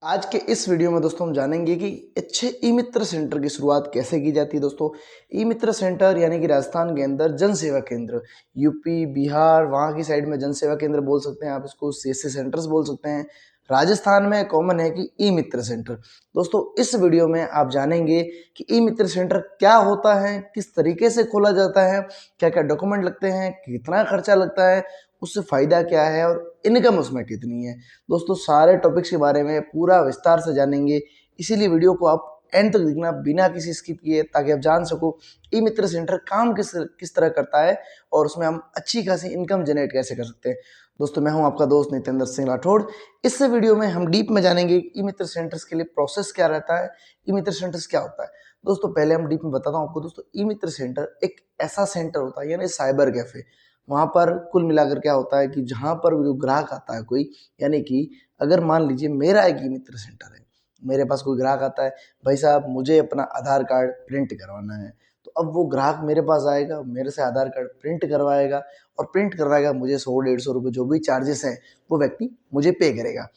आज के इस वीडियो में दोस्तों हम जानेंगे कि अच्छे ई मित्र सेंटर की शुरुआत कैसे की जाती है। दोस्तों, ई मित्र सेंटर यानी कि राजस्थान के अंदर जन सेवा केंद्र, यूपी बिहार वहाँ की साइड में जन सेवा केंद्र बोल सकते हैं, आप इसको सीएससी सेंटर्स बोल सकते हैं। राजस्थान में कॉमन है कि ई मित्र सेंटर। दोस्तों, इस वीडियो में आप जानेंगे कि ई मित्र सेंटर क्या होता है, किस तरीके से खोला जाता है, क्या क्या डॉक्यूमेंट लगते हैं, कितना खर्चा लगता है, उससे फायदा क्या है और इनकम उसमें कितनी है। दोस्तों, सारे टॉपिक्स के बारे में पूरा विस्तार से जानेंगे, इसीलिए वीडियो को आप एंड तक देखना बिना किसी स्किप किए, ताकि आप जान सको ई मित्र सेंटर काम किस किस तरह करता है और उसमें हम अच्छी खासी इनकम जनरेट कैसे कर सकते हैं। दोस्तों, मैं हूं आपका दोस्त नितेंद्र सिंह राठौड़। इस वीडियो में हम डीप में जानेंगे ई मित्र सेंटर्स के लिए प्रोसेस क्या रहता है, ई मित्र सेंटर्स क्या होता है। दोस्तों, पहले हम डीप में बताता हूं आपको। दोस्तों, ई मित्र सेंटर एक ऐसा सेंटर होता है, यानी साइबर कैफे। वहाँ पर कुल मिलाकर क्या होता है कि जहाँ पर जो ग्राहक आता है कोई, यानी कि अगर मान लीजिए मेरा एक ई मित्र सेंटर है, मेरे पास कोई ग्राहक आता है, भाई साहब मुझे अपना आधार कार्ड प्रिंट करवाना है, तो अब वो ग्राहक मेरे पास आएगा, मेरे से आधार कार्ड प्रिंट करवाएगा और प्रिंट करवाएगा, मुझे 100-150 रुपये जो भी चार्जेस हैं वो व्यक्ति मुझे पे करेगा।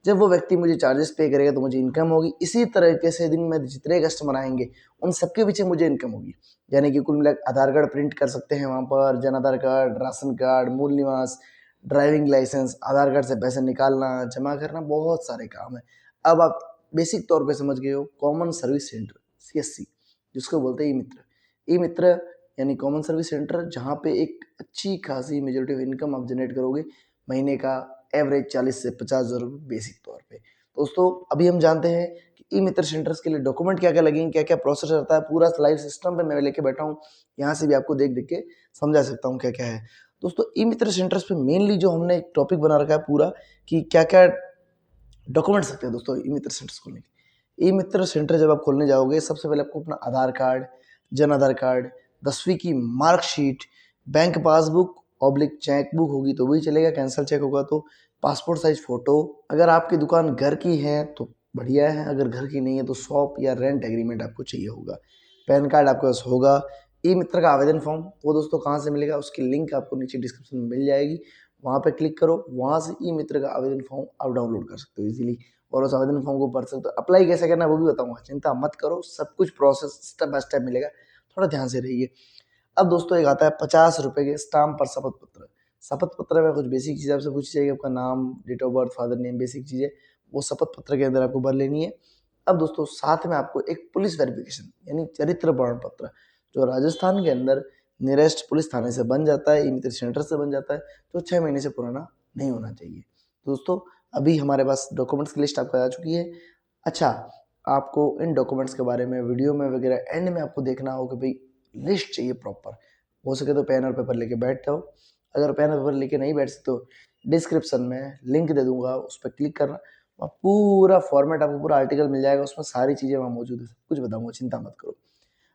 जब वो व्यक्ति मुझे चार्जेस पे करेगा तो मुझे इनकम होगी। इसी तरीके से दिन में जितने कस्टमर आएंगे उन सबके पीछे मुझे इनकम होगी। यानी कि कुल मिला आधार कार्ड प्रिंट कर सकते हैं वहाँ पर, Jan Aadhaar card, ration card, मूल निवास, ड्राइविंग लाइसेंस, आधार कार्ड से पैसे निकालना, जमा करना, बहुत सारे काम है। अब आप बेसिक तौर पे समझ गए हो, कॉमन सर्विस सेंटर सीएससी जिसको बोलते हैं ई मित्र। ई मित्र यानी कॉमन सर्विस सेंटर, जहाँ पे एक अच्छी खासी मेजोरिटी ऑफ इनकम आप जनरेट करोगे महीने का, एवरेज 40 से 50 हज़ार रुपये बेसिक तौर पे। दोस्तों, अभी हम जानते हैं कि ई मित्र सेंटर्स के लिए डॉक्यूमेंट क्या क्या लगेंगे, क्या क्या प्रोसेस रहता है। पूरा लाइव सिस्टम पे मैं लेके बैठा हूँ, यहाँ से भी आपको देख देख के समझा सकता हूँ क्या क्या है। दोस्तों, ई मित्र सेंटर्स पे मेनली जो हमने एक टॉपिक बना रखा है पूरा, कि क्या क्या डॉक्यूमेंट्स लगते हैं। दोस्तों, ई मित्र सेंटर्स खोलने के, ई मित्र सेंटर जब आप खोलने जाओगे, सबसे पहले आपको अपना आधार कार्ड, जन आधार कार्ड, 10वीं की marksheet, bank passbook oblique cheque book होगी तो भी चलेगा, कैंसल चेक होगा तो, पासपोर्ट साइज फोटो। अगर आपकी दुकान घर की है तो बढ़िया है, अगर घर की नहीं है तो शॉप या रेंट एग्रीमेंट आपको चाहिए होगा। पैन कार्ड आपके पास होगा। ई मित्र का आवेदन फॉर्म, वो दोस्तों कहाँ से मिलेगा, उसकी लिंक आपको नीचे डिस्क्रिप्शन में मिल जाएगी, वहाँ पे क्लिक करो, वहाँ से ई मित्र का आवेदन फॉर्म आप डाउनलोड कर सकते हो इजीली और उस आवेदन फॉर्म को भर सकते हो। अप्लाई कैसे करना है वो भी बताऊंगा, चिंता मत करो, सब कुछ प्रोसेस स्टेप बाय स्टेप मिलेगा, थोड़ा ध्यान से रहिए। अब दोस्तों, एक आता है 50 रुपये के स्टाम्प पर शपथ पत्र। शपथ पत्र में कुछ बेसिक चीज़ें आपसे पूछी जाएगी, आपका नाम, date of birth, father name, basic चीज़ें वो शपथ पत्र के अंदर आपको भर लेनी है। अब दोस्तों, साथ में आपको एक पुलिस वेरिफिकेशन यानी चरित्र प्रमाण पत्र, जो राजस्थान के अंदर नियरेस्ट पुलिस थाने से बन जाता है, ई मित्र सेंटर से बन जाता है, तो 6 महीने से पुराना नहीं होना चाहिए। दोस्तों, अभी हमारे पास डॉक्यूमेंट्स की लिस्ट आपको आ चुकी है। अच्छा, आपको इन डॉक्यूमेंट्स के बारे में वीडियो में वगैरह एंड में आपको देखना हो कि भाई लिस्ट चाहिए प्रॉपर। हो सके तो पेन और पेपर लेके बैठ जाओ, अगर पेन और पेपर लेके नहीं बैठ सकते तो डिस्क्रिप्शन में लिंक दे दूंगा, उस पर क्लिक करना, वहाँ पूरा फॉर्मेट आपको, पूरा आर्टिकल मिल जाएगा, उसमें सारी चीज़ें वहाँ मौजूद है, सब कुछ बताऊंगा, चिंता मत करो।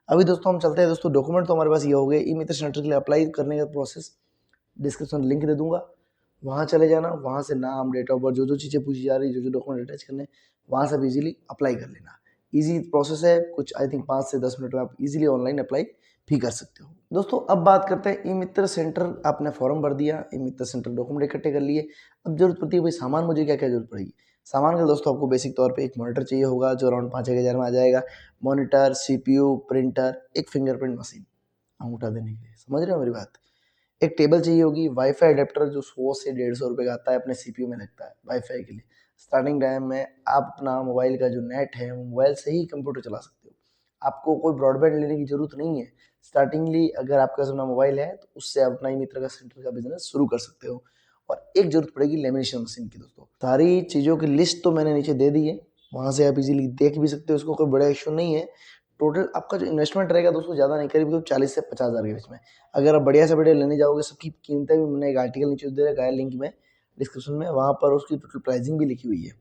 अभी दोस्तों हम चलते हैं। दोस्तों, डॉक्यूमेंट तो हमारे पास ये हो गए। ई मित्र सेंटर के लिए अप्लाई करने का प्रोसेस डिस्क्रिप्शन लिंक दे दूंगा, वहाँ चले जाना, वहाँ से नाम, डेट ऑफ बर्थ, जो जो चीज़ें पूछी जा रही, जो जो डॉक्यूमेंट अटैच करने, वहाँ से इजीली अप्लाई कर लेना। ईजी प्रोसेस है, कुछ आई थिंक 5 से 10 मिनट में आप इजीली ऑनलाइन अप्लाई भी कर सकते हो। दोस्तों, अब बात करते हैं ई मित्र सेंटर। आपने फॉर्म भर दिया, ई मित्र सेंटर डॉक्यूमेंट इकट्ठे कर लिए, अब जरूरत पड़ती है भाई सामान, मुझे क्या क्या जरूरत पड़ेगी। सामान का दोस्तों आपको बेसिक तौर पे एक मॉनिटर चाहिए होगा, जो अराउंड 5-6 हज़ार में आ जाएगा। मॉनिटर, सीपीयू, प्रिंटर, एक फिंगरप्रिंट मशीन अंगूठा देने के लिए, समझ रहे हो मेरी बात। एक टेबल चाहिए होगी, वाईफाई अडेप्टर जो 100 से 150 रुपये का आता है, अपने सीपीयू में लगता है वाईफाई के लिए। स्टार्टिंग टाइम में आप अपना मोबाइल का जो नेट है, वो मोबाइल से ही कंप्यूटर चला सकते हो, आपको कोई ब्रॉडबैंड लेने की जरूरत नहीं है। स्टार्टिंगली अगर आपके पास अपना मोबाइल है तो उससे आप अपना ई मित्र का सेंटर का बिजनेस शुरू कर सकते हो। और एक जरूरत पड़ेगी लेमिनेशन मशीन की। दोस्तों, सारी चीज़ों की लिस्ट तो मैंने नीचे दे दी है, वहाँ से आप इजीली देख भी सकते हो, उसको कोई बड़ा इशू नहीं है। टोटल आपका जो इन्वेस्टमेंट रहेगा दोस्तों, ज़्यादा नहीं, करीब 40 से 50 हज़ार के बीच में। अगर आप बढ़िया से बढ़िया लेने जाओगे, सबकी कीमतें भी मैंने एक आर्टिकल नीचे दे रखा है लिंक में डिस्क्रिप्शन में, वहाँ पर उसकी टोटल प्राइसिंग भी लिखी हुई है।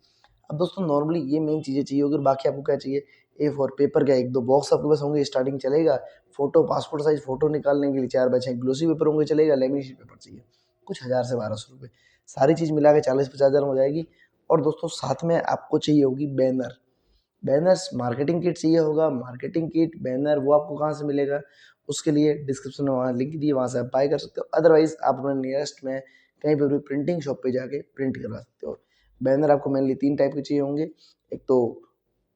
अब दोस्तों, नॉर्मली ये मेन चीज़ें चाहिए होगी, बाकी आपको क्या चाहिए, ए फॉर पेपर का 1-2 बॉक्स आपके पास होंगे, स्टार्टिंग चलेगा। फोटो, पासपोर्ट साइज फोटो निकालने के लिए 4x6 ग्लोसी पेपर होंगे, चलेगा। लेमिनेशन पेपर चाहिए कुछ 1000 से 1200 रुपये, सारी चीज़ मिला के 40-50 हज़ार में हो जाएगी। और दोस्तों, साथ में आपको चाहिए होगी बैनर, बैनर्स, मार्केटिंग किट चाहिए होगा। मार्केटिंग किट, बैनर, वो आपको कहाँ से मिलेगा, उसके लिए डिस्क्रिप्शन में वहाँ लिंक दिए, वहाँ से आप बाय कर सकते हो। अदरवाइज आप अपने नियरेस्ट में कहीं पर भी प्रिंटिंग शॉप पे जाके प्रिंट करवा सकते हो। बैनर आपको मेनली 3 टाइप के चाहिए होंगे। एक तो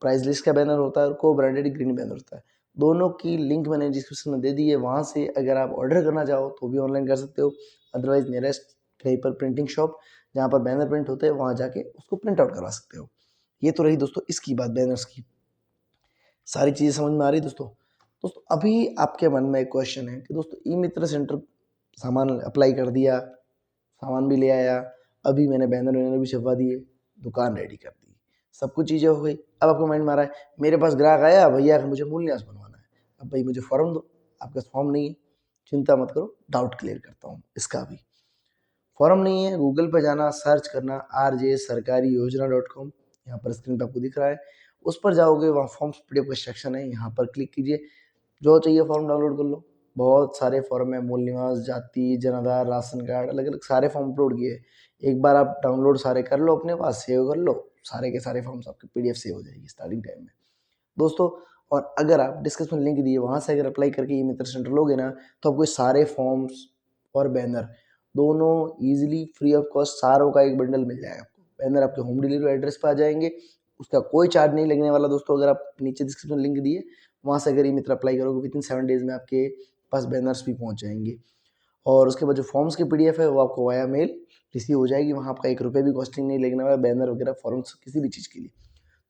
प्राइस लिस्ट का बैनर होता है और को ब्रांडेड ग्रीन बैनर होता है। दोनों की लिंक मैंने डिस्क्रिप्शन में दे दी है, वहाँ से अगर आप ऑर्डर करना चाहो तो भी ऑनलाइन कर सकते हो। अदरवाइज नियरेस्ट कहीं पर प्रिंटिंग शॉप जहाँ पर बैनर प्रिंट होते हैं वहाँ जाके उसको प्रिंट आउट करवा सकते हो। ये तो रही दोस्तों इसकी बात, बैनर्स की। सारी चीज़ें समझ में आ रही दोस्तों? दोस्तों अभी आपके मन में एक क्वेश्चन है कि दोस्तों ई मित्र सेंटर सामान अप्लाई कर दिया, सामान भी ले आया, अभी मैंने बैनर वैनर भी छपवा दिए, दुकान रेडी कर दी, सब कुछ चीज़ें हो गई। अब आपको माइंड में आ रहा है मेरे पास ग्राहक आया, भैया मुझे मूल्य न्यास बनवाना है, अब भाई मुझे फॉर्म दो। आपके पास फॉर्म नहीं है, चिंता मत करो, डाउट क्लियर करता हूँ इसका भी। फॉर्म नहीं है, गूगल पर जाना, सर्च करना rjsarkariYojana.com, यहाँ पर स्क्रीन पर आपको दिख रहा है, उस पर जाओगे, वहाँ फॉर्म्स पीडीएफ का सेक्शन है, यहाँ पर क्लिक कीजिए, जो चाहिए फॉर्म डाउनलोड कर लो। बहुत सारे फॉर्म है, मूल निवास, जाति, जन आधार, राशन कार्ड, अलग अलग सारे फॉर्म अपलोड किए। एक बार आप डाउनलोड सारे कर लो, अपने पास सेव कर लो, सारे के सारे फॉर्म्स आपके पीडीएफ सेव हो जाएगी स्टार्टिंग टाइम में दोस्तों। और अगर आप डिस्क्रिप्शन में लिंक दिए वहाँ से अगर अप्लाई करके ई मित्र सेंटर लोगे ना, तो आपको सारे फॉर्म्स और बैनर दोनों ईजिली फ्री ऑफ कॉस्ट सारों का एक बंडल मिल जाएगा आपको। बैनर आपके होम डिलीवरी एड्रेस पर आ जाएंगे, उसका कोई चार्ज नहीं लगने वाला दोस्तों। अगर आप नीचे डिस्क्रिप्शन में लिंक दिए वहाँ से अगर ई मित्र अप्लाई करोगे, विदिन 7 डेज में आपके पास बैनर्स भी पहुँच जाएंगे। और उसके बाद जो फॉर्म्स की पीडीएफ है वो आपको वाया मेल रिसीव हो जाएगी, वहाँ आपका 1 रुपये भी कॉस्टिंग नहीं लगने वाला, बैनर वगैरह फॉर्म्स किसी भी चीज़ के लिए।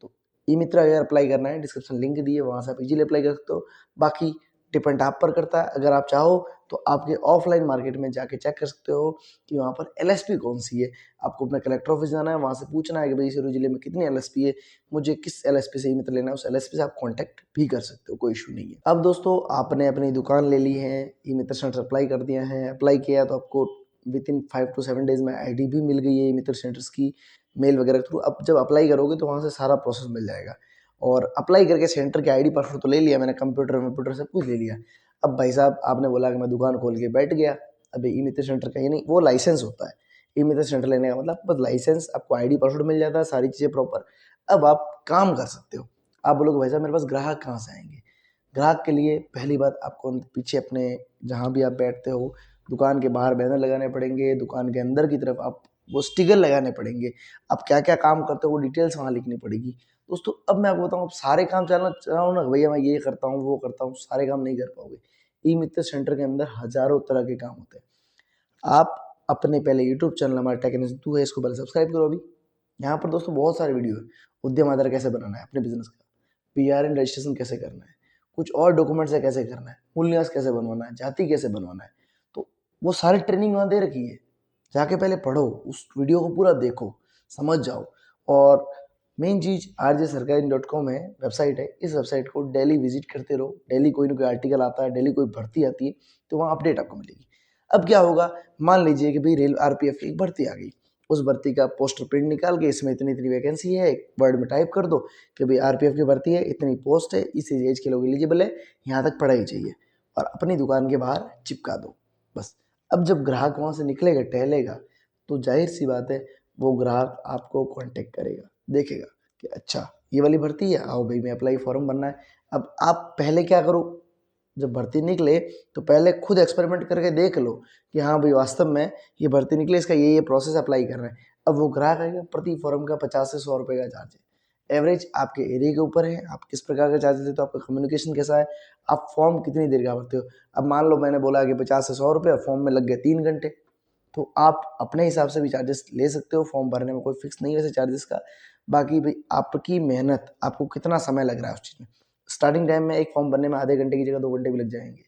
तो ई मित्र अगर अप्लाई करना है, डिस्क्रिप्शन लिंक दिए वहाँ से आप इजीली अप्लाई कर सकते हो। बाकी डिपेंड आप पर करता है, अगर आप चाहो तो आपके ऑफलाइन मार्केट में जाके चेक कर सकते हो कि वहाँ पर एलएसपी कौन सी है। आपको अपना कलेक्टर ऑफिस जाना है, वहाँ से पूछना है कि भाई सिरोही जिले में कितनी एलएसपी है, मुझे किस एलएसपी से ई मित्र लेना है, उस एलएसपी से आप कॉन्टैक्ट भी कर सकते हो, कोई इशू नहीं है। अब दोस्तों आपने अपनी दुकान ले ली है, ई मित्र सेंटर अप्लाई कर दिया है, अप्लाई किया तो आपको विदिन 5 to 7 डेज में आईडी भी मिल गई है ई मित्र सेंटर्स की, मेल वगैरह के थ्रू। अब जब अप्लाई करोगे तो वहाँ से सारा प्रोसेस मिल जाएगा। और अप्लाई करके सेंटर के आईडी पासवर्ड तो ले लिया मैंने, कंप्यूटर सब कुछ ले लिया। अब भाई साहब आपने बोला कि मैं दुकान खोल के बैठ गया, अभी ई मित्र सेंटर का ये नहीं, वो लाइसेंस होता है। ई मित्र सेंटर लेने का मतलब बस लाइसेंस, आपको आईडी पासवर्ड मिल जाता है, सारी चीज़ें प्रॉपर। अब आप काम कर सकते हो। आप बोलोगे भाई साहब मेरे पास ग्राहक कहाँ से आएंगे? ग्राहक के लिए पहली बात आपको पीछे अपने जहाँ भी आप बैठते हो दुकान के बाहर बैनर लगाने पड़ेंगे, दुकान के अंदर की तरफ आप वो स्टिकर लगाने पड़ेंगे, आप क्या क्या काम करते हो वो डिटेल्स वहाँ लिखनी पड़ेगी दोस्तों। अब मैं आपको बताऊँ, आप सारे काम चलाना चाहो ना भैया मैं ये करता हूँ वो करता हूँ, सारे काम नहीं कर पाओगे। ई मित्र सेंटर के अंदर हजारों तरह के काम होते हैं। आप अपने पहले यूट्यूब चैनल हमारा टेक्निकल तू है, इसको पहले सब्सक्राइब करो अभी। यहाँ पर दोस्तों बहुत सारे वीडियो है, उद्यम आधार कैसे बनाना है अपने बिजनेस का, पीआरएन रजिस्ट्रेशन कैसे करना है, कुछ और डॉक्यूमेंट्स है कैसे करना है, मूल निवास कैसे बनवाना है, जाति कैसे बनवाना है, तो वो सारी ट्रेनिंग वहाँ दे रखी है। जाके पहले पढ़ो, उस वीडियो को पूरा देखो, समझ जाओ। और मेन चीज़ rjsarkari.com है, वेबसाइट है, इस वेबसाइट को डेली विजिट करते रहो। डेली कोई ना कोई आर्टिकल आता है, डेली कोई भर्ती आती है, तो वहाँ अपडेट आपको मिलेगी। अब क्या होगा, मान लीजिए कि भाई रेल आरपीएफ की एक भर्ती आ गई, उस भर्ती का पोस्टर प्रिंट निकाल के इसमें इतनी इतनी वैकेंसी है, एक वर्ड में टाइप कर दो कि भाई आरपीएफ की भर्ती है, इतनी पोस्ट है, इस एज के लोग एलिजिबल है, यहाँ तक पढ़ाई चाहिए, और अपनी दुकान के बाहर चिपका दो बस। अब जब ग्राहक वहाँ से निकलेगा, टहलेगा, तो जाहिर सी बात है वो ग्राहक आपको कांटेक्ट करेगा, देखेगा कि अच्छा ये वाली भर्ती है, आओ भाई मैं अप्लाई फॉर्म भरना है। अब आप पहले क्या करो, जब भर्ती निकले तो पहले खुद एक्सपेरिमेंट करके देख लो कि हाँ भाई वास्तव में ये भर्ती निकले, इसका ये प्रोसेस अप्लाई कर रहे हैं। अब वो ग्राहक आएगा, प्रति फॉर्म का 50 से 100 रुपये का चार्ज है। एवरेज आपके एरिया के ऊपर है, आप किस प्रकार का चार्ज देते हो, आपका कम्युनिकेशन कैसा है, आप फॉर्म कितनी देर का भरते हो। अब मान लो मैंने बोला कि 50 से 100 रुपये, फॉर्म में लग गए 3 घंटे, तो आप अपने हिसाब से भी चार्जेस ले सकते हो। फॉर्म भरने में कोई फिक्स नहीं है वैसे चार्जेस का। बाकी भाई आपकी मेहनत, आपको कितना समय लग रहा है उस चीज़ में। स्टार्टिंग टाइम में एक फॉर्म भरने में आधे घंटे की जगह 2 घंटे भी लग जाएंगे,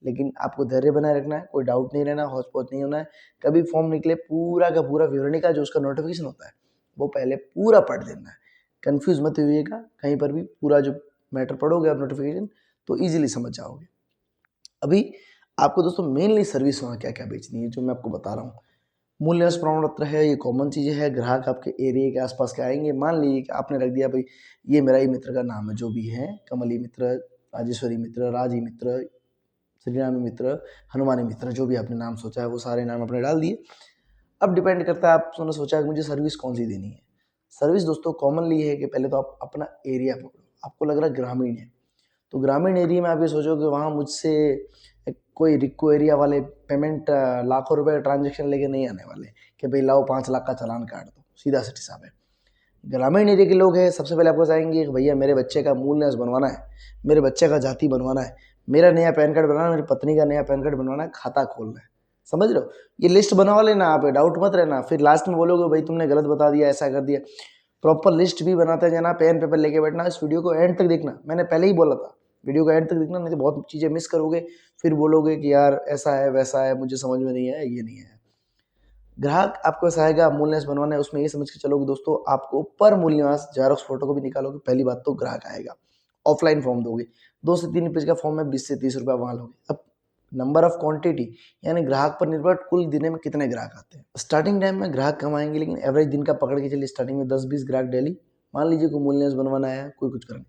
लेकिन आपको धैर्य बनाए रखना है, कोई डाउट नहीं रहना, हौच पौच नहीं होना है। कभी फॉर्म निकले पूरा का पूरा विवरणिका जो उसका नोटिफिकेशन होता है वो पहले पूरा पढ़ देना है, कन्फ्यूज मत होइएगा कहीं पर भी। पूरा जो मैटर पढ़ोगे आप नोटिफिकेशन तो ईजिली समझ जाओगे। अभी आपको दोस्तों मेनली सर्विस वहाँ क्या क्या बेचनी है जो मैं आपको बता रहा हूँ। मूल्य निवास प्रमाण पत्र है, ये कॉमन चीज़ें है। ग्राहक आपके एरिया के आसपास के आएंगे, मान लीजिए कि आपने रख दिया भाई ये मेरा ई मित्र का नाम है, जो भी है, कमली मित्र, राजेश्वरी मित्र, राजी मित्र, श्रीरामी मित्र, हनुमानी मित्र, जो भी आपने नाम सोचा है वो सारे नाम आपने डाल दिए। अब डिपेंड करता है आपने सोचा कि मुझे सर्विस कौन सी देनी है। सर्विस दोस्तों कॉमनली है कि पहले तो आप अपना एरिया पकड़ो, आपको लग रहा है ग्रामीण है, तो ग्रामीण एरिया में आप ये सोचो कि वहाँ मुझसे कोई रिक्को एरिया वाले पेमेंट लाखों रुपए का ट्रांजेक्शन लेके नहीं आने वाले कि भाई लाओ 5 लाख का चालान काट दो। सीधा सीधी साहब है। ग्रामीण एरिया के लोग हैं, सबसे पहले आपको बताएंगे कि भैया मेरे बच्चे का मूल न्यास बनवाना है, मेरे बच्चे का जाति बनवाना है, मेरा नया पैन कार्ड बनाना है, मेरी पत्नी का नया पैन कार्ड बनवाना है, खाता खोलना है। समझ रहे हो? ये लिस्ट बनवा लेना, आप डाउट मत रहना, फिर लास्ट में बोलोगे भाई तुमने गलत बता दिया, ऐसा कर दिया। प्रॉपर लिस्ट भी बनाते जाना, पेन पेपर लेके बैठना। इस वीडियो को एंड तक देखना, मैंने पहले ही बोला था वीडियो को एंड तक देखना, नहीं तो बहुत चीज़ें मिस करोगे, फिर बोलोगे कि यार ऐसा है वैसा है, मुझे समझ में नहीं है, ये नहीं है। ग्राहक आपको ऐसा आएगा मूल न्यास बनवाना है, उसमें ये समझ के चलोगे दोस्तों, आपको पर मूल न्यास जेरॉक्स फोटो को भी निकालोगे, पहली बात तो ग्राहक आएगा। ऑफलाइन फॉर्म दोगे, 2 से 3 पेज का फॉर्म है, 20 से 30 रुपये वहाँ लोगे। अब नंबर ऑफ क्वांटिटी यानी ग्राहक पर निर्भर कुल दिन में कितने ग्राहक आते हैं। स्टार्टिंग टाइम में ग्राहक कम आएंगे, लेकिन एवरेज दिन का पकड़ के चलिए, स्टार्टिंग में 10-20 ग्राहक डेली। मान लीजिए कोई मूल न्यास बनवाना है, कोई कुछ करना,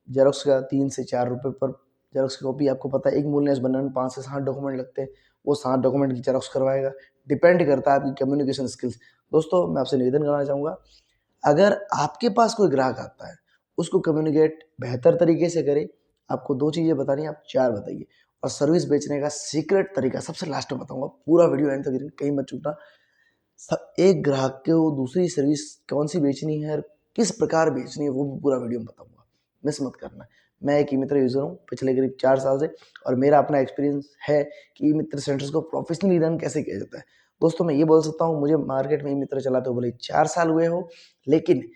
जेरॉक्स का 3 से 4 रुपये पर जेरॉक्स की कॉपी। आपको पता है एक मूल न्यास बनाने में 5 से 7 डॉक्यूमेंट लगते हैं, वो 7 डॉक्यूमेंट की जेरॉक्स करवाएगा। डिपेंड करता है आपकी कम्युनिकेशन स्किल्स। दोस्तों मैं आपसे निवेदन करना चाहूँगा, अगर आपके पास कोई ग्राहक आता है, उसको कम्युनिकेट बेहतर तरीके से करें। आपको 2 चीज़ें बतानी है, आप 4 बताइए। और सर्विस बेचने का सीक्रेट तरीका सबसे लास्ट में बताऊंगा, पूरा वीडियो एंड तक देखिए, कहीं मत चूकना। एक ग्राहक को दूसरी सर्विस कौन सी बेचनी है और किस प्रकार बेचनी है, वो भी पूरा वीडियो में बताऊंगा, मिस मत करना। मैं एक ई मित्र यूज़र हूँ पिछले करीब 4 साल से, और मेरा अपना एक्सपीरियंस है कि ई मित्र सेंटर्स को प्रोफेशनली रन कैसे किया जाता है। दोस्तों मैं ये बोल सकता हूँ, मुझे मार्केट में ई मित्र चलाते हुए भले 4 साल हुए हो, लेकिन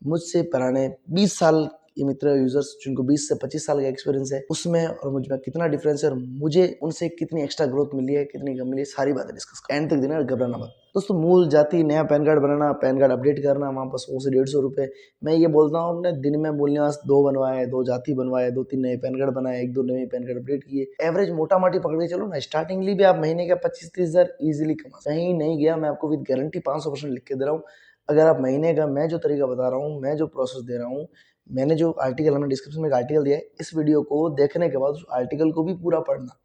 मुझसे पुराने 20 साल ये मित्र यूजर्स जिनको 20 से 25 साल का एक्सपीरियंस है, उसमें और मुझ में कितना डिफरेंस है और मुझे उनसे कितनी एक्स्ट्रा ग्रोथ मिली है, कितनी कम मिली है, सारी बातें डिस्कस कर एंड तक देना, घबराना मत। दोस्तों मूल जाति, नया पैन कार्ड बनाना, पैन कार्ड अपडेट करना, वहाँ पर 100 से 150 रुपये। मैं ये बोलता हूँ अपने दिन में मूल निवास 2 बनवाए, 2 जाति बनवाए, 2-3 नए पैन कार्ड बनाए, 1-2 नए पैन कार्ड अपडेट किए। एवरेज मोटा मोटी पकड़ के चलो ना, स्टार्टिंगली भी आप महीने का 25-30 हज़ार ईजिली कमा। कहीं नहीं गया, मैं आपको विद गारंटी 500% लिख के दे रहा हूँ। अगर आप महीने का, मैं जो तरीका बता रहा हूँ, मैं जो प्रोसेस दे रहा हूँ, मैंने जो आर्टिकल, हमने डिस्क्रिप्शन में एक आर्टिकल दिया है, इस वीडियो को देखने के बाद उस आर्टिकल को भी पूरा पढ़ना,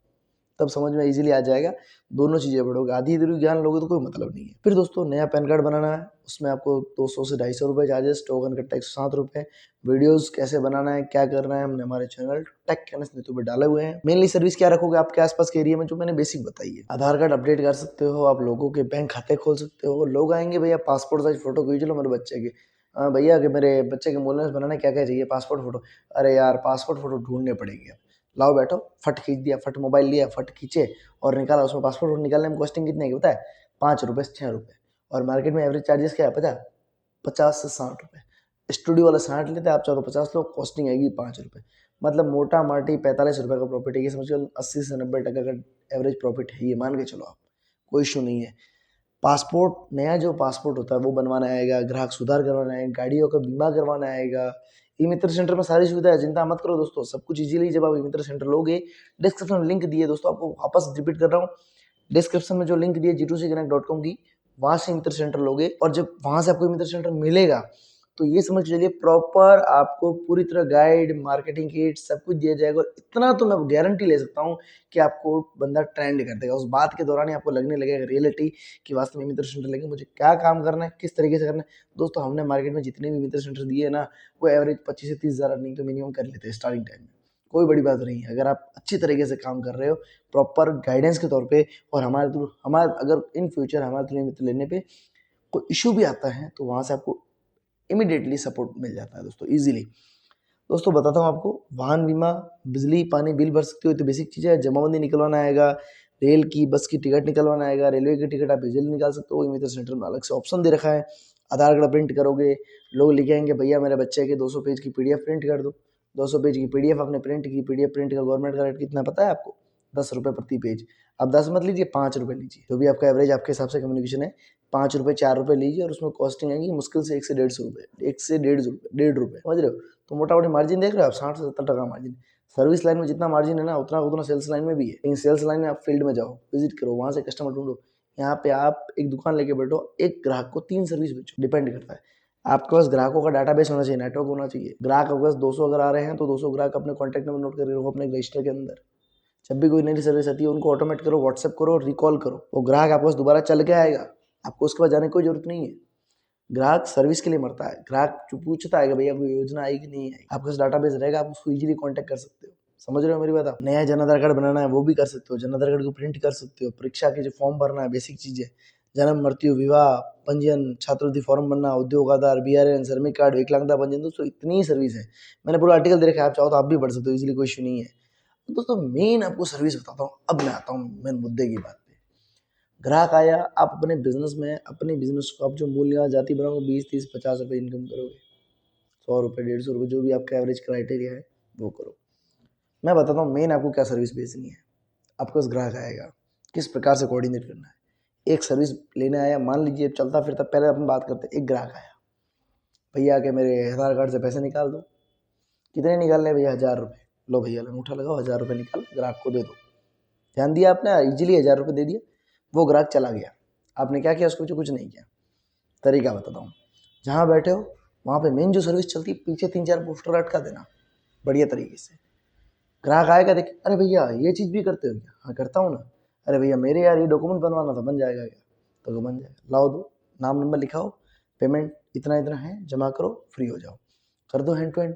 तब समझ में इजीली आ जाएगा। दोनों चीज़ें पढ़ोगे, आधी अधूरी ज्ञान लोगे तो कोई मतलब नहीं है। फिर दोस्तों नया पैन कार्ड बनाना है, उसमें आपको 200 से 250 रुपये चार्जेस, टोकन कटता है 107 रुपये। वीडियोस कैसे बनाना है, क्या करना है, हमने हमारे चैनल टेक कैनस नीतू पे डाले हुए हैं। मेनली सर्विस क्या रखोगे आपके आसपास के एरिया में, जो मैंने बेसिक बताई है। आधार कार्ड अपडेट कर सकते हो, आप लोगों के बैंक खाते खोल सकते हो। लोग आएंगे भैया पासपोर्ट साइज फोटो खींच लो मेरे बच्चे की। भैया कि मेरे बच्चे के मूल बनाना, क्या क्या चाहिए, पासपोर्ट फोटो। अरे यार पासपोर्ट फोटो ढूंढने पड़ेगी, लाओ बैठो, फट खींच दिया, फट मोबाइल लिया, फट खींचे और निकाला। उसमें पासपोर्ट फोटो निकालने में कॉस्टिंग कितनी है पता है? 5 रुपये से 6 रुपये। और मार्केट में एवरेज चार्जेस क्या है पता है? 50 से 60 रुपये। स्टूडियो वाला 60 लेते हैं, आप चाहो तो 50 लो, कॉस्टिंग आएगी 5 रुपये। मतलब मोटा माटी 45 रुपये का प्रॉफिट है। ये समझ लो 80 से 90% का एवरेज प्रॉफिट है, ये मान के चलो आप, कोई इशू नहीं है। पासपोर्ट, नया जो पासपोर्ट होता है वो बनवाना आएगा, ग्राहक सुधार करवाना आएगा, गाड़ियों का बीमा करवाना आएगा। ई मित्र सेंटर में सारी सुविधा है, चिंता मत करो दोस्तों, सब कुछ इजीली जब आप ई मित्र सेंटर लोगे। डिस्क्रिप्शन में लिंक दिए दोस्तों, आपको वापस रिपीट कर रहा हूँ, डिस्क्रिप्शन में जो लिंक दिए g2connect.com की, वहाँ से मित्र सेंटर लोगे, और जब वहाँ से आपको मित्र सेंटर मिलेगा तो ये समझ लीजिए प्रॉपर आपको पूरी तरह गाइड, मार्केटिंग किट सब कुछ दिया जाएगा। और इतना तो मैं गारंटी ले सकता हूँ कि आपको बंदा ट्रेंड कर देगा। उस बात के दौरान ही आपको लगने लगेगा रियलिटी कि वास्तव में मित्र सेंटर लगे, मुझे क्या काम करना है, किस तरीके से करना है। दोस्तों हमने मार्केट में जितने भी मित्र सेंटर दिए ना, वो एवरेज 25 से 30 हज़ार अर्निंग तो मिनिमम कर लेते हैं स्टार्टिंग टाइम में। कोई बड़ी बात नहीं है अगर आप अच्छी तरीके से काम कर रहे हो, प्रॉपर गाइडेंस के तौर पे। और हमारे थ्रू, हमारे अगर इन फ्यूचर हमारे थ्रू मित्र लेने पे कोई इशू भी आता है तो वहाँ से आपको इमीडिएटली सपोर्ट मिल जाता है दोस्तों, इजीली। दोस्तों बताता हूँ आपको, वाहन बीमा, बिजली पानी बिल भर सकते हो, तो बेसिक चीज़ है। जमाबंदी निकलवाना आएगा, रेल की, बस की टिकट निकलवाना आएगा, रेलवे की टिकट आप इजीली निकाल सकते हो, मित्र सेंटर में अलग से ऑप्शन दे रखा है। आधार कार्ड प्रिंट करोगे, लोग लिखे आएंगे भैया मेरे बच्चे के 200 पेज की पीडीएफ प्रिंट कर दो। 200 पेज की पीडीएफ आपने प्रिंट की, पीडीएफ प्रिंट का गवर्नमेंट का रेट कितना पता है आपको? 10 रुपये प्रति पेज। आप 10 मत लीजिए, 5 रुपये लीजिए, जो भी आपका एवरेज आपके हिसाब से कम्युनिकेशन है, 5 रुपये 4 रुपये लीजिए, और उसमें कॉस्टिंग आएगी मुश्किल से 1 से 150 रुपये, 1 से 1.5 रुपये, समझ रहे हो? तो मोटा मोटी मार्जिन देख रहे हो आप, 60 से 70% मार्जिन। सर्विस लाइन में जितना मार्जिन है ना, उतना उतना सेल्स लाइन में भी है। लेकिन सेल्स लाइन में आप फील्ड में जाओ, विजिट करो, वहाँ से कस्टमर ढूंढो। यहाँ पे आप एक दुकान लेके बैठो, एक ग्राहक को 3 सर्विस बेचो, डिपेंड करता है। आपके पास ग्राहकों का डाटाबेस होना चाहिए, नेटवर्क होना चाहिए। ग्राहक आपके पास 200 अगर आ रहे हैं तो 200 ग्राहक अपने कॉन्टैक्ट नंबर नोट करके रखो अपने रजिस्टर के अंदर। जब भी कोई नई सर्विस आती है उनको ऑटोमेट करो, व्हाट्सएप करो, रिकॉल करो, वो ग्राहक आपके पास दोबारा चल के आएगा, आपको उसके बाद जाने की कोई जरूरत नहीं है। ग्राहक सर्विस के लिए मरता है, ग्राहक जो पूछता है कि भैया कोई योजना आई कि नहीं आई, आपके पास डाटाबेस रहेगा, आप उसको इजीली कांटेक्ट कर सकते हो। समझ रहे हो मेरी बात? आप नया जन आधार कार्ड बनाना है वो भी कर सकते हो, जन आधार कार्ड को प्रिंट कर सकते हो, परीक्षा के जो फॉर्म भरना है, बेसिक चीजें, जन्म, मृत्यु, विवाह, पंजीयन, छात्रवृत्ति फॉर्म भरना, उद्योग आधार, बीआरएन, श्रमिक कार्ड, विकलांगता पंजीयन। दोस्तों इतनी सर्विस है, मैंने पूरा आर्टिकल दे रखा है, आप चाहो तो आप भी पढ़ सकते हो, इजीली, कोई इशू नहीं है। तो दोस्तों मेन आपको सर्विस बताता हूँ। अब मैं आता हूँ मेन मुद्दे की बात पे। ग्राहक आया, आप अपने बिजनेस में, अपने बिजनेस को आप जो मूल्य जाति बनाओगे, 20, 30, 50 रुपये इनकम करोगे, 100 रुपये, 150 रुपये, जो भी आपका एवरेज क्राइटेरिया है वो करो। मैं बताता हूँ मेन आपको क्या सर्विस बेचनी है। आपके पास ग्राहक आएगा, किस प्रकार से कोऑर्डिनेट करना है। एक सर्विस लेने आया, मान लीजिए चलता फिरता, पहले अपन बात करते हैं। एक ग्राहक आया, भैया के मेरे आधार कार्ड से पैसे निकाल दो। कितने निकालने हैं भैया? 1000 रुपये। लो भैया, अंगूठा लगाओ, 1000 रुपये निकाल, ग्राहक को दे दो। ध्यान दिया आपने, इजीली 1000 रुपये दे दिया, वो ग्राहक चला गया। आपने क्या किया? उसको कुछ नहीं किया। तरीका बताता हूँ। जहाँ बैठे हो वहाँ पे मेन जो सर्विस चलती है, पीछे 3-4 पोस्टर लटका देना बढ़िया तरीके से। ग्राहक आएगा, देख, अरे भैया ये चीज़ भी करते हो क्या? हाँ करता हूँ ना। अरे भैया मेरे यार ये डॉक्यूमेंट बनवाना था, बन जाएगा क्या? तो बन जाएगा, लाओ दो, नाम नंबर लिखाओ, पेमेंट इतना इतना है, जमा करो, फ्री हो जाओ, कर दो हैंड टू हैंड।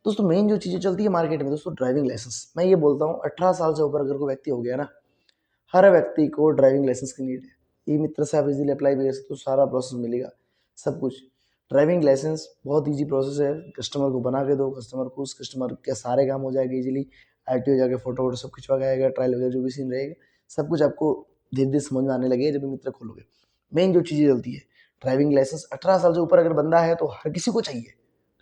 दोस्तों मेन जो चीज़ें चलती है मार्केट में, दोस्तों ड्राइविंग लाइसेंस। मैं ये बोलता हूँ 18 साल से ऊपर अगर कोई व्यक्ति हो गया ना, हर व्यक्ति को ड्राइविंग लाइसेंस की नीड है। ई मित्र से आप इजीली अप्लाई भी कर सकते हो, सारा प्रोसेस मिलेगा, सब कुछ। ड्राइविंग लाइसेंस बहुत इजी प्रोसेस है, कस्टमर को बना के दो, कस्टमर को, उस कस्टमर के सारे काम हो जाएगा इजीली। आरटीओ जाके फोटो वोटो सब खिंचवा के आएगा, ट्रायल वगैरह जो भी सीन रहेगा, सब कुछ आपको धीरे धीरे समझ में आने लगेगा जब मित्र खोलोगे। मेन जो चीज़ें चलती है, ड्राइविंग लाइसेंस 18 साल से ऊपर अगर बंदा है तो हर किसी को चाहिए।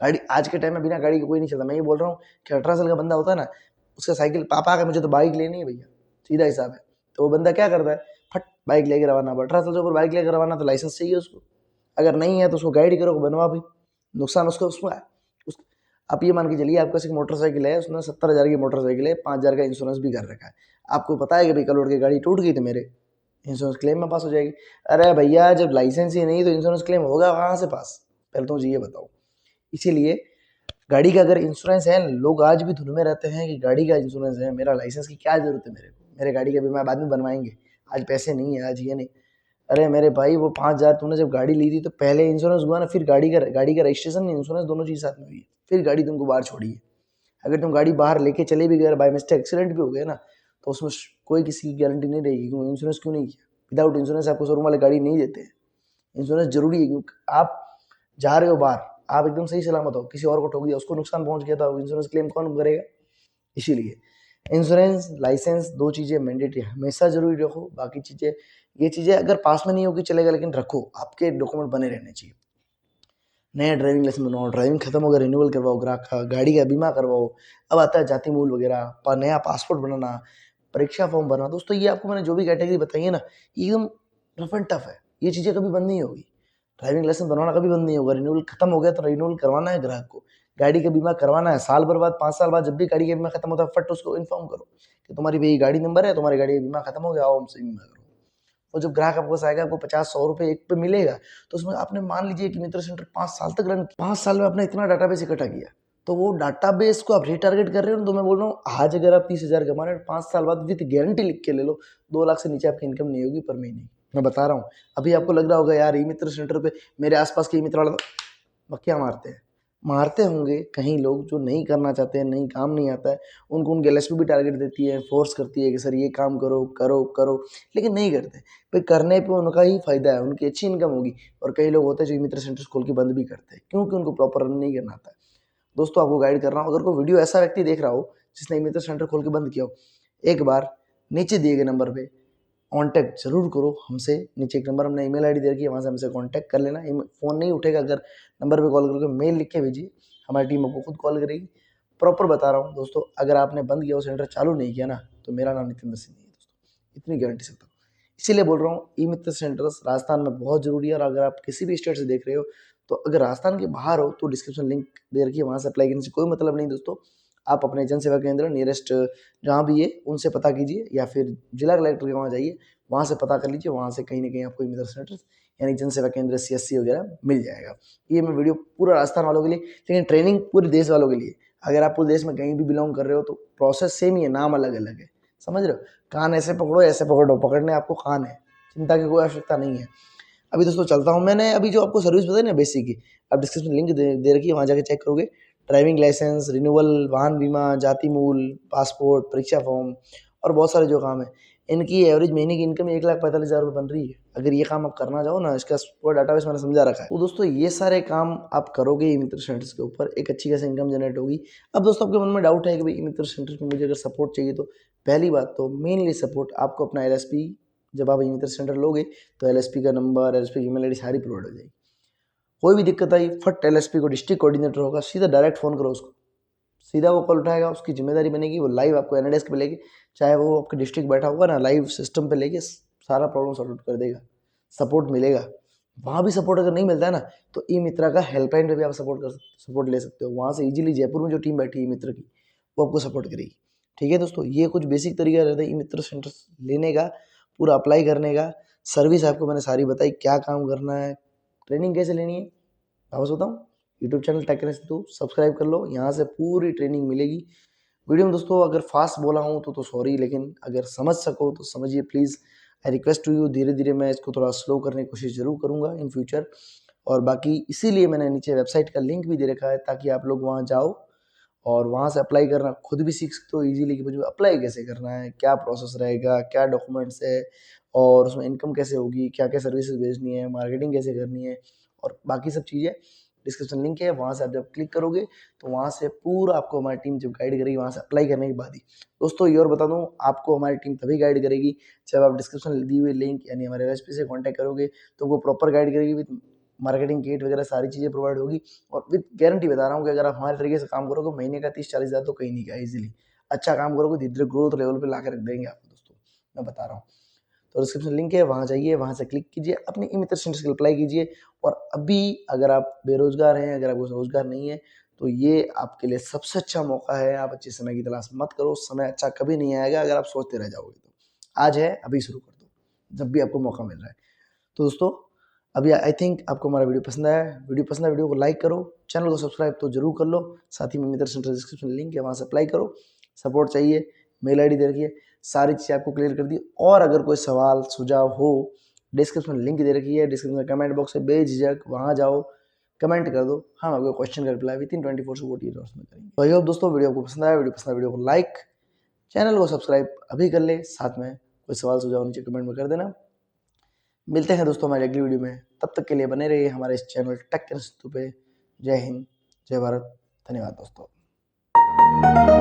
गाड़ी आज के टाइम में बिना गाड़ी के कोई नहीं चलता। मैं ये बोल रहा हूँ कि 18 साल का बंदा होता है ना, उसका साइकिल, पापा का मुझे तो बाइक लेनी है भैया, सीधा हिसाब है। तो वो बंदा क्या करता है, फट बाइक लेके रवाना। 18 साल से ऊपर बाइक लेकर रवाना तो लाइसेंस चाहिए उसको। अगर नहीं है तो उसको गाइड करो, बनवा भी, नुकसान उसको उसमें है। आप ये मान के चलिए, आपके पास एक मोटरसाइकिल है, उसने 70,000 की मोटरसाइकिल है, 5,000 का इंश्योरेंस भी कर रखा है। आपको पता है कि भाई कल उठ के गाड़ी टूट गई तो मेरे इंश्योरेंस क्लेम में पास हो जाएगी। अरे भैया जब लाइसेंस ही नहीं तो इंश्योरेंस क्लेम होगा कहाँ से पास? पहले तो मुझे ये बताओ। इसीलिए गाड़ी का अगर इंश्योरेंस है, लोग आज भी धुन में रहते हैं कि गाड़ी का इंश्योरेंस है, मेरा लाइसेंस की क्या जरूरत है, मेरे गाड़ी का बीमा बाद में बनवाएंगे, आज पैसे नहीं है, आज ये नहीं। अरे मेरे भाई, वो 5,000 तूने जब गाड़ी ली थी तो पहले इंश्योरेंस हुआ ना, फिर गाड़ी का रजिस्ट्रेशन, इंश्योरेंस दोनों चीज़ साथ में हुई है, फिर गाड़ी तुमको बाहर छोड़ी है। अगर तुम गाड़ी बाहर लेके चले भी गए, बाई मिस्टेक एक्सीडेंट भी हो गया ना, तो उसमें कोई किसी की गारंटी नहीं रहेगी। क्यों? इंश्योरेंस क्यों नहीं किया? विदाउट इंश्योरेंस आपको शोरूम वाले गाड़ी नहीं देते हैं। इंश्योरेंस जरूरी है, क्योंकि आप जा रहे हो बाहर, आप एकदम सही सलामत हो, किसी और को ठोक दिया, उसको नुकसान पहुंच गया था, इंश्योरेंस क्लेम कौन करेगा? इसीलिए इंश्योरेंस, लाइसेंस, दो चीज़ें मैंडेटरी हमेशा जरूरी रखो। बाकी चीज़ें, ये चीज़ें अगर पास में नहीं होगी चलेगा, लेकिन रखो, आपके डॉक्यूमेंट बने रहने चाहिए। नया ड्राइविंग लाइसेंस बनवाओ, ड्राइविंग खत्म हो गया रिन्यूअल करवाओ, ग्राहक का गाड़ी का बीमा करवाओ। अब आता है जाति मूल वगैरह, नया पासपोर्ट बनाना, परीक्षा फॉर्म भरना। दोस्तों ये आपको मैंने जो भी कैटेगरी बताई है ना, एकदम रफ एंड टफ है, ये चीज़ें कभी बंद नहीं होगी। ड्राइविंग लाइसेंस बनवाना कभी बंद नहीं होगा। रिन्यूअल खत्म हो गया तो रिन्यूअल करवाना है ग्राहक को। गाड़ी का बीमा करवाना है, साल भर बाद, 5 साल बाद, जब भी गाड़ी का बीमा खत्म होता है, फट उसको इन्फॉर्म करो कि तुम्हारी भाई गाड़ी नंबर है, तुम्हारी गाड़ी का बीमा खत्म हो गया, आओ हमसे बीमा करो। और जब ग्राहक आपके पास आएगा, आपको 50-100 रुपये एक पे मिलेगा, तो उसमें आपने मान लीजिए कि मित्र सेंटर 5 साल तक रन, 5 साल में आपने इतना डाटाबेस इकट्ठा किया, तो वो डाटाबेस को आप रिटारगेट कर रहे हो। तो मैं बोल रहा हूँ, आज अगर आप 30,000 कमा रहे हो, 5 साल बाद विद गारंटी लिख के ले लो, 2 लाख से नीचे आपकी इनकम नहीं होगी पर महीने। मैं बता रहा हूँ। अभी आपको लग रहा होगा यार ई मित्र सेंटर पे मेरे आसपास के ई मित्र वाला मक्खियाँ मारते हैं, मारते होंगे कहीं लोग जो नहीं करना चाहते हैं, नहीं काम नहीं आता है, उनको उनके एलएसपी भी टारगेट देती है, फोर्स करती है कि सर ये काम करो करो करो, लेकिन नहीं करते। भाई करने पे उनका ही फायदा है, उनकी अच्छी इनकम होगी। और कई लोग होते हैं जो मित्र सेंटर्स खोल के बंद भी करते हैं, क्योंकि उनको प्रॉपर रन नहीं करना आता है। दोस्तों आपको गाइड कर रहा हूँ, अगर कोई वीडियो ऐसा व्यक्ति देख रहा हो जिसने मित्र सेंटर खोल के बंद किया हो, एक बार नीचे दिए गए नंबर पे कांटेक्ट जरूर करो हमसे। नीचे एक नंबर हमने ईमेल आईडी दे रखी है, वहाँ से हमसे कांटेक्ट कर लेना। फ़ोन नहीं उठेगा, अगर नंबर पे कॉल करके मेल लिख के भेजिए, हमारी टीम आपको खुद कॉल करेगी। प्रॉपर बता रहा हूँ दोस्तों, अगर आपने बंद किया, वो सेंटर चालू नहीं किया ना, तो मेरा नाम नितिन दसी नहीं है दोस्तों, इतनी गारंटी सकता हूँ। इसीलिए बोल रहा हूँ, ई मित्र सेंटर्स राजस्थान में बहुत जरूरी है। और अगर आप किसी भी स्टेट से देख रहे हो, तो अगर राजस्थान के बाहर हो तो डिस्क्रिप्शन लिंक दे रखी है, वहाँ से अप्लाई करने से कोई मतलब नहीं दोस्तों। आप अपने जन सेवा केंद्र नियरेस्ट जहाँ भी है उनसे पता कीजिए, या फिर जिला कलेक्टर के वहाँ जाइए, वहाँ से पता कर लीजिए, वहाँ से कहीं ना कहीं आपको मित्र सेंटर यानी जन सेवा केंद्र CSC वगैरह मिल जाएगा। ये मैं वीडियो पूरा राजस्थान वालों के लिए, लेकिन ट्रेनिंग पूरे देश वालों के लिए। अगर आप पूरे देश में कहीं भी बिलोंग कर रहे हो तो प्रोसेस सेम ही है, नाम अलग अलग है, समझ रहे हो। कान ऐसे पकड़ो, ऐसे पकड़ो, पकड़ने आपको कान है, चिंता की कोई आवश्यकता नहीं है। अभी दोस्तों चलता हूँ, मैंने अभी जो आपको सर्विस बताई ना बेसिक की, आप डिस्क्रिप्शन लिंक दे रखी है, वहाँ जाकर चेक करोगे। ड्राइविंग लाइसेंस, रिन्यूअल, वाहन बीमा, जाति मूल, पासपोर्ट, परीक्षा फॉर्म और बहुत सारे जो काम है, इनकी एवरेज महीने की इनकम 1,45,000 रुपये बन रही है। अगर ये काम आप करना चाहो ना, इसका पूरा डाटाबेस मैंने समझा रखा है। तो दोस्तों ये सारे काम आप करोगे ई मित्र सेंटर्स के ऊपर, एक अच्छी खासी इनकम जनरेट होगी। अब दोस्तों आपके मन में डाउट है कि भाई ई मित्र सेंटर्स में मुझे अगर सपोर्ट चाहिए, तो पहली बात तो मेनली सपोर्ट आपको अपना LSP, जब आप ई मित्र सेंटर लोगे तो LSP का नंबर, LSP की ईमेल आईडी सारी प्रोवाइड हो जाएगी। कोई भी दिक्कत आई, फट LSP को, डिस्ट्रिक्ट कोऑर्डिनेटर होगा, सीधा डायरेक्ट फ़ोन करो उसको, सीधा वो कॉल उठाएगा, उसकी जिम्मेदारी बनेगी, वो लाइव आपको एनाडेस्क पे लेके, चाहे वो आपके डिस्ट्रिक्ट बैठा होगा ना, लाइव सिस्टम पे लेके सारा प्रॉब्लम सॉर्ट आउट कर देगा, सपोर्ट मिलेगा। वहाँ भी सपोर्ट अगर नहीं मिलता है ना, तो ई मित्रा का हेल्पलाइन पे भी आप सपोर्ट ले सकते हो। वहाँ से इजीली जयपुर में जो टीम बैठी है ई मित्र की, वो आपको सपोर्ट करेगी। ठीक है दोस्तों, ये कुछ बेसिक तरीका रहता है ई मित्र सेंटर लेने का, पूरा अप्लाई करने का। सर्विस आपको मैंने सारी बताई, क्या काम करना है, ट्रेनिंग कैसे लेनी है, वापस बताऊँ, YouTube channel tech Sidhu subscribe कर लो, यहाँ से पूरी ट्रेनिंग मिलेगी। वीडियो में दोस्तों अगर फास्ट बोला हूँ तो सॉरी, लेकिन अगर समझ सको तो समझिए please. I request to you, धीरे धीरे मैं इसको थोड़ा स्लो करने की कोशिश जरूर करूँगा इन फ्यूचर। और बाकी इसीलिए मैंने नीचे वेबसाइट का लिंक भी दे रखा है, ताकि आप लोग वहाँ जाओ और वहाँ से अप्लाई करना खुद भी सीख सकते हो ईजिली, कि मुझे अप्लाई कैसे करना है, क्या प्रोसेस रहेगा, क्या डॉक्यूमेंट्स है, और उसमें इनकम कैसे होगी, क्या क्या सर्विसेज भेजनी है, मार्केटिंग कैसे करनी है, और बाकी सब चीज़ें डिस्क्रिप्शन लिंक है, वहाँ से आप जब क्लिक करोगे तो वहाँ से पूरा आपको हमारी टीम जब गाइड करेगी, वहाँ से अप्लाई करने के बाद ही। दोस्तों ये और बता दूँ, आपको हमारी टीम तभी गाइड करेगी जब आप डिस्क्रिप्शन दी हुई लिंक यानी हमारे LSP से कॉन्टैक्ट करोगे, तो वो प्रॉपर गाइड करेगी विद मार्केटिंग किट वगैरह सारी चीज़ें प्रोवाइड होगी। और विद गारंटी बता रहा हूँ कि अगर आप हमारे तरीके से काम करोगे, महीने का 30-40 हज़ार तो कहीं नहीं का ईजिली। अच्छा काम करोगे, धीरे धीरे ग्रोथ लेवल पे ला के रख देंगे आपको दोस्तों, मैं बता रहा हूँ। तो डिस्क्रिप्शन लिंक है, वहाँ जाइए, वहाँ से क्लिक कीजिए, अपनी ई मित्र सेंटर से अप्लाई कीजिए। और अभी अगर आप बेरोजगार हैं, अगर आपको रोजगार नहीं है, तो ये आपके लिए सबसे अच्छा मौका है। आप अच्छे समय की तलाश मत करो, समय अच्छा कभी नहीं आएगा अगर आप सोचते रह जाओगे तो। आज है, अभी शुरू कर दो, जब भी आपको मौका मिल रहा है। तो दोस्तों अभी आई थिंक आपको हमारा वीडियो पसंद आया है। वीडियो को लाइक करो, चैनल को सब्सक्राइब तो जरूर कर लो, साथ ही में मित्र सेंटर डिस्क्रिप्शन लिंक है, वहाँ से अप्लाई करो। सपोर्ट चाहिए, मेल आईडी दे रखिए, सारी चीज़ें आपको क्लियर कर दी। और अगर कोई सवाल सुझाव हो, डिस्क्रिप्शन लिंक दे रखी है, डिस्क्रिप्शन कमेंट बॉक्स है, बेझिझक वहाँ जाओ, कमेंट कर दो, हम आपको क्वेश्चन का रिप्लाई विद इन 24 से 48 आवर्स में करेंगे। तो आई होप दोस्तों वीडियो आपको पसंद आया। वीडियो को लाइक, चैनल को सब्सक्राइब अभी कर ले, साथ में कोई सवाल सुझाव नीचे कमेंट में कर देना। मिलते हैं दोस्तों हमारे अगली वीडियो में, तब तक के लिए बने रहिए हमारे इस चैनल टेक सिद्धू पे। जय हिंद, जय भारत, धन्यवाद दोस्तों।